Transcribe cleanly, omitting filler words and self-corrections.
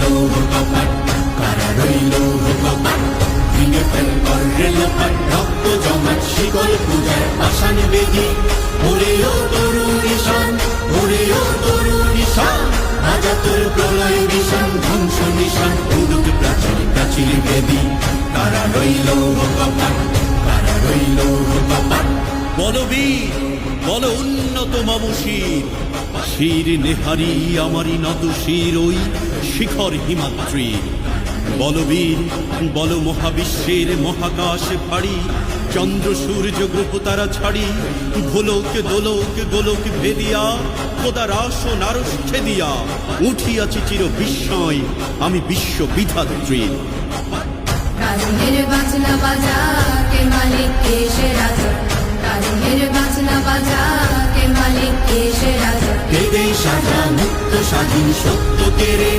লৌহ কপাট, কারা রইল কপাট, ভেঙে ফেল কর রেলপাট, রক্ত জমাট শিকল পূজার পাষাণ বেদি, ওরেও তরুণ ঈশান, ওরেও তরুণ ঈশান, রাজা তোর প্রলয় বিষাণ, ধ্বংস নিশান, উড়ুক প্রাচীর প্রাচীর বেদি, কারা রইল কপাট, কারা রইল কপাট। বলবীর বল উন্নত মম শির, শির নেহারি আমারি নত শির ওই শিখর হিমাদ্রির। বলবীর বল মহাবিশ্বের মহাকাশ ফাড়ি, চন্দ্র সূর্য গ্রহ তারা ছাড়ি, ভোলক দোলক গোলক ভেদিয়া, খোদার আসন আরশ ছেদিয়া, উঠিয়াছি চির বিস্ময় আমি বিশ্ব বিধাত্রীর। কারণের বাজনা বাজা কে মালিক কে সে রাজা, কারণের বাজনা বাজা কে মালিক কে সে রাজা। কেঁদে সাজা মুক্ত স্বাধীন সত্য কেড়ে,